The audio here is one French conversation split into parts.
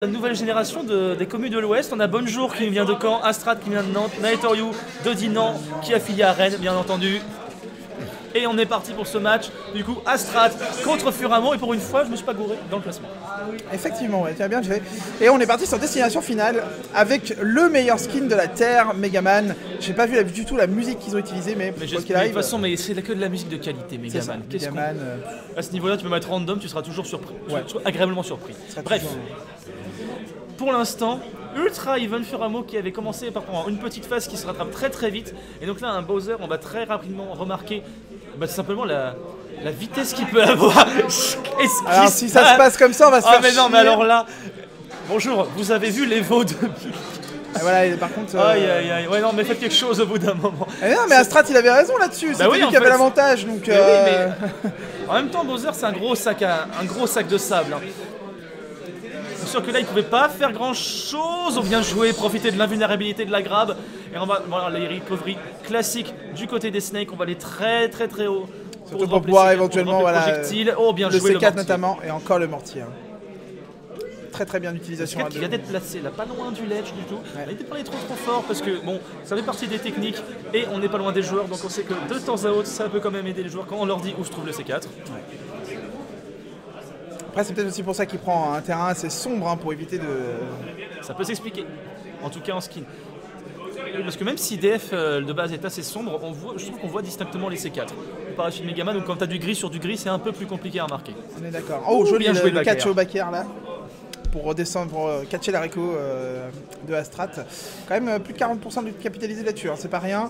La nouvelle génération des communes de l'Ouest, on a Bonjour qui vient de Caen, Astrat qui vient de Nantes, Nightoriu de Dinan qui est affilié à Rennes bien entendu. Et on est parti pour ce match, du coup Astrat contre Furamo et pour une fois je me suis pas gouré dans le classement. Effectivement, ouais, tu as bien géré. Et on est parti sur destination finale avec le meilleur skin de la Terre, Megaman. J'ai pas vu du tout la musique qu'ils ont utilisée, mais Mais quoi qu'il arrive. de toute façon, mais c'est que de la musique de qualité, Megaman. Megaman, À ce niveau-là, tu peux mettre random, tu seras toujours surpris, Ouais. agréablement surpris. Bref. Pour l'instant, Ultra Even Furamo qui avait commencé par prendre une petite phase qui se rattrape très très vite. Et donc là, un Bowser, on va très rapidement remarquer tout simplement la vitesse qu'il peut avoir. Alors si ça se passe comme ça, on va se faire mais non, chier. mais alors là, bonjour, vous avez vu l'Evo de... Et voilà, et par contre... Aïe aïe aïe, ouais non mais faites quelque chose au bout d'un moment. Eh non, mais Astrat il avait raison là-dessus, c'était oui, lui en qui avait fait. l'avantage, donc... Mais oui, mais en même temps, Bowser c'est un gros sac de sable. Hein. C'est sûr que là il pouvait pas faire grand chose, on vient jouer, profiter de l'invulnérabilité de la grab. Et on va voir les recovery classiques du côté des Snakes, on va aller très haut. Surtout pour pouvoir C4, éventuellement, pour voilà, projectile. Oh bien le joué C4 le mortier. notamment, et encore le mortier. Hein. Très bien d'utilisation. C4 qui vient d'être placé là, pas loin du ledge du tout. Ouais. Il n'était pas allé trop fort parce que bon, ça fait partie des techniques et on n'est pas loin des joueurs, donc on sait que de temps à autre ça peut quand même aider les joueurs quand on leur dit où se trouve le C4. Ouais. Après c'est peut-être aussi pour ça qu'il prend un terrain assez sombre hein, pour éviter de... Ça peut s'expliquer, en tout cas en skin. Parce que même si DF de base est assez sombre, je trouve qu'on voit distinctement les C4. Par la suite Megaman, donc quand tu as du gris sur du gris, c'est un peu plus compliqué à remarquer. On est d'accord. Oh joli bien joué, le catch Baker. au back air là. Pour redescendre, pour catcher la réco de Astrat. Quand même plus de 40% de capitalisé là-dessus, hein, c'est pas rien.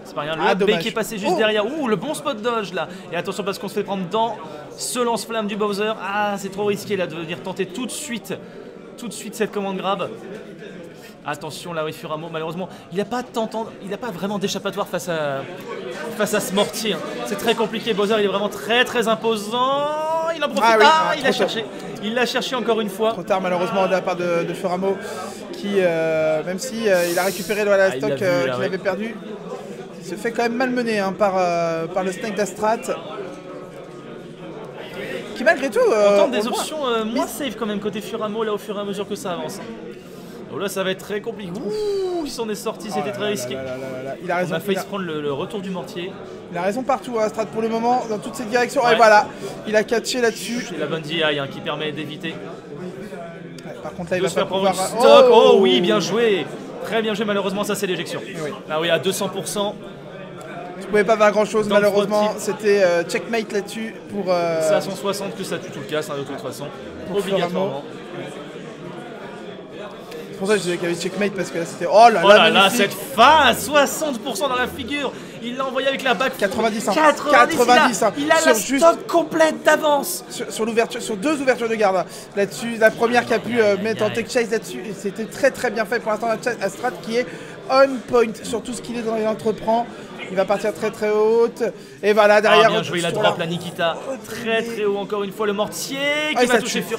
C'est pas rien, le Ah, B dommage. qui est passé juste Oh. derrière. Ouh, le bon spot dodge là. Et attention parce qu'on se fait prendre dans ce lance-flamme du Bowser. Ah, c'est trop risqué là de venir tenter tout de suite cette commande grab. Attention là, oui, Furamo, malheureusement, il n'a pas vraiment d'échappatoire face à ce mortier. Hein. C'est très compliqué. Bowser, il est vraiment très imposant. Il en profite. Ah oui, il l'a trop tôt. cherché. Il l'a cherché encore une fois. Trop tard malheureusement de la part de Furamo qui, même si il a récupéré la il stock l'a vu, qu'il là, ouais. avait perdu, il se fait quand même malmener hein, par le snake d'Astrat. Qui malgré tout... On tente on des le voit. options moins safe quand même côté Furamo là au fur et à mesure que ça avance. Donc là ça va être très compliqué. Ouh, il s'en est sorti, Oh c'était là très là risqué. là là là là. Il a On raison. a failli se prendre le retour du mortier. Il a raison partout, hein, Astrat pour le moment, dans toutes ces directions. Ouais. Et voilà, il a catché là-dessus. C'est la bonne DI hein, qui permet d'éviter Ouais, par contre là, il de va se pas faire prendre pouvoir... une stock. Oh oui, bien joué. Très bien joué, malheureusement ça c'est l'éjection. Oui. Ah oui, à 200%. Tu pouvais pas faire grand-chose Dans le malheureusement. front C'était checkmate là-dessus pour... C'est à 160 que ça tue tout le casse hein, de toute façon. Pour Obligatoirement. C'est pour ça que je disais qu'il y avait checkmate parce que là c'était... Oh là Oh là là, magnifique. cette fin 60% dans la figure. Il l'a envoyé avec la back. 90, hein. 90 hein. Il a Sur la juste- stock complète d'avance. Sur l'ouverture, sur deux ouvertures de garde là-dessus, la première qui a pu mettre en tech chase là-dessus, et c'était très bien fait pour l'instant Astrat qui est on point sur tout ce qu'il entreprend. Il va partir très haute et voilà derrière. Bien joué, il a sur drop la Nikita très haut encore une fois le mortier qui il va s'est toucher tué.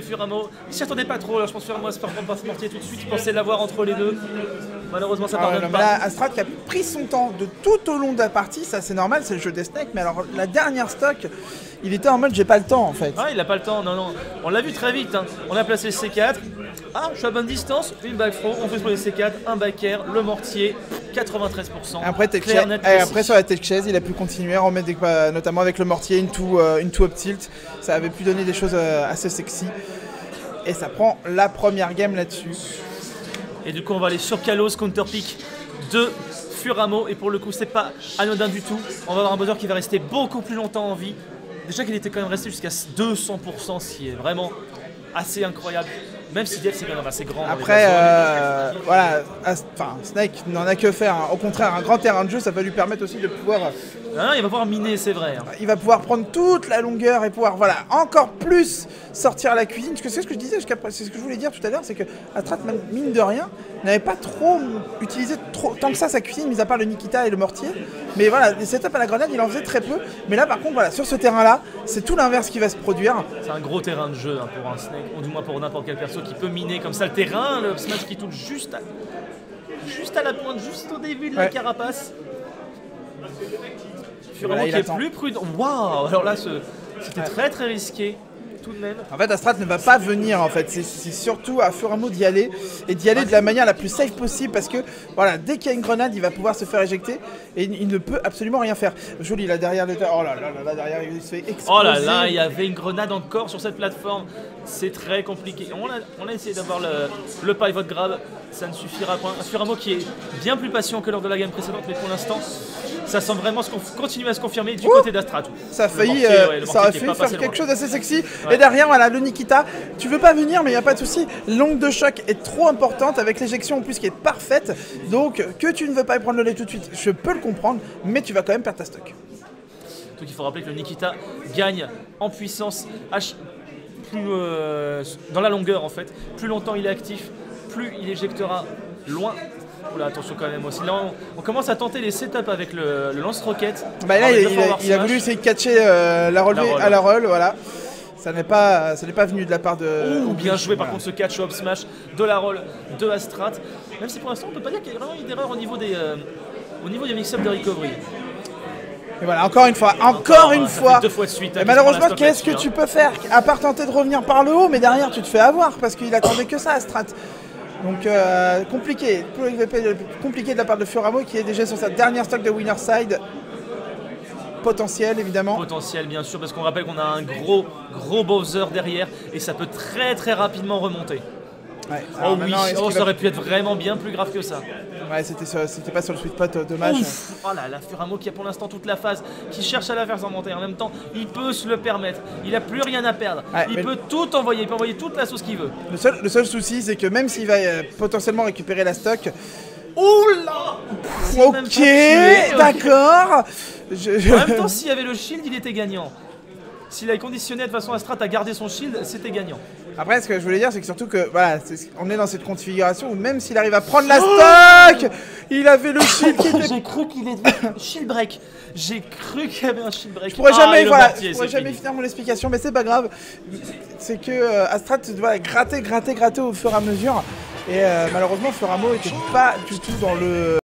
Furamo. Il s'y attendait pas trop, alors je pense que Furamo va se faire prendre par ce mortier tout de suite, il pensait l'avoir entre les deux. Malheureusement ça Ah ouais, pardonne non, mais pas. là, Astrat qui a pris son temps de tout au long de la partie, ça c'est normal, c'est le jeu des snakes, mais alors la dernière stock, il était en mode j'ai pas le temps en fait. Ah il a pas le temps, non. On l'a vu très vite, hein. On a placé le C4. Ah, je suis à bonne distance, une back throw, on fait pour les C4, un back air, le mortier, 93%. Après, Clair, net, et après précis. sur la tech chase, il a pu continuer à remettre notamment avec le mortier into up tilt. Ça avait pu donner des choses assez sexy. Et ça prend la première game là-dessus. Et du coup, on va aller sur Kalos, counterpick de Furamo. Et pour le coup, c'est pas anodin du tout. On va avoir un Bowser qui va rester beaucoup plus longtemps en vie. Déjà qu'il était quand même resté jusqu'à 200%, ce qui est vraiment assez incroyable. Même si DF c'est quand même assez grand. dans les Après, zones. voilà, Snake n'en a que faire. Hein. Au contraire, un grand terrain de jeu, ça va lui permettre aussi de pouvoir... Non, il va pouvoir miner, c'est vrai. Hein. Il va pouvoir prendre toute la longueur et pouvoir encore plus sortir à la cuisine. Parce que c'est ce que je disais, c'est ce que je voulais dire tout à l'heure, c'est que Astrat, mine de rien, n'avait pas trop utilisé tant que ça sa cuisine, mis à part le Nikita et le mortier. Mais voilà, les setups à la grenade, il en faisait très peu. Mais là, par contre, voilà, sur ce terrain-là, c'est tout l'inverse qui va se produire. C'est un gros terrain de jeu hein, pour un Snake, ou du moins pour n'importe quel perso qui peut miner comme ça le terrain. Le smash qui touche juste à la pointe, juste au début de la carapace. Furamo Voilà, il qui est attend. plus prudent. Waouh! Alors là, c'était très risqué. tout de même. En fait, Astrat ne va pas venir, en fait. C'est surtout à Furamo d'y aller, et d'y aller de la manière la plus safe possible, parce que, voilà, dès qu'il y a une grenade, il va pouvoir se faire éjecter, et il ne peut absolument rien faire. Joli, là, derrière, oh là là là, derrière, il se fait exploser. Oh là là, il y avait une grenade encore sur cette plateforme. C'est très compliqué. On a essayé d'avoir le pivot grab, ça ne suffira pas. Un Furamo qui est bien plus patient que lors de la game précédente, mais pour l'instant, ça semble vraiment continuer à se confirmer du côté d'Astrat. Ça a failli, ça aurait failli faire quelque chose d'assez sexy. Ouais. Et derrière, voilà, le Nikita. Tu veux pas venir, mais il n'y a pas de souci. L'onde de choc est trop importante, avec l'éjection en plus qui est parfaite. Donc, que tu ne veux pas prendre le lait tout de suite, je peux le comprendre, mais tu vas quand même perdre ta stock. Donc il faut rappeler que le Nikita gagne en puissance dans la longueur en fait. Plus longtemps il est actif, plus il éjectera loin. Oula, attention quand même aussi. Là on commence à tenter les setups avec le lance-roquette. Bah là il a voulu essayer de catcher la relevée à la roll, voilà. Ça n'est pas venu de la part de... Ouh, bien joué par contre ce catch up smash de la roll de Astrat. Même si pour l'instant on peut pas dire qu'il y a vraiment eu d'erreur au niveau des mix-up de recovery. Et voilà, encore une fois. Deux fois de suite. Et malheureusement, qu'est-ce que tu peux faire à part tenter de revenir par le haut, mais derrière tu te fais avoir parce qu'il attendait que ça, Astrat. Donc compliqué de la part de Furamo qui est déjà sur sa dernière stock de winner side. Potentiel évidemment. Potentiel bien sûr, parce qu'on rappelle qu'on a un gros Bowser derrière et ça peut très très rapidement remonter. Ouais, oh oui, ça aurait pu être vraiment bien plus grave que ça. Ouais, c'était pas sur le sweet spot, dommage. Ouf. Oh là là, Furamo qui a pour l'instant toute la phase, qui cherche à la faire remonter. En même temps, il peut se le permettre. Il a plus rien à perdre. Ouais, il peut tout envoyer, il peut envoyer toute la sauce qu'il veut. Le seul souci, c'est que même s'il va potentiellement récupérer la stock. Oula! Ok, d'accord. En même temps, s'il y avait le shield, il était gagnant. S'il avait conditionné de façon Astrat à garder son shield, c'était gagnant. Après, ce que je voulais dire, c'est que surtout que voilà, on est dans cette configuration où même s'il arrive à prendre la stock, il avait le shield qui était... J'ai cru qu'il était shield break. J'ai cru qu'il y avait un shield break. Je pourrais jamais finir mon explication, mais c'est pas grave. C'est que Astrat doit gratter au fur et à mesure. Et malheureusement, Furamo n'était pas du tout dans le...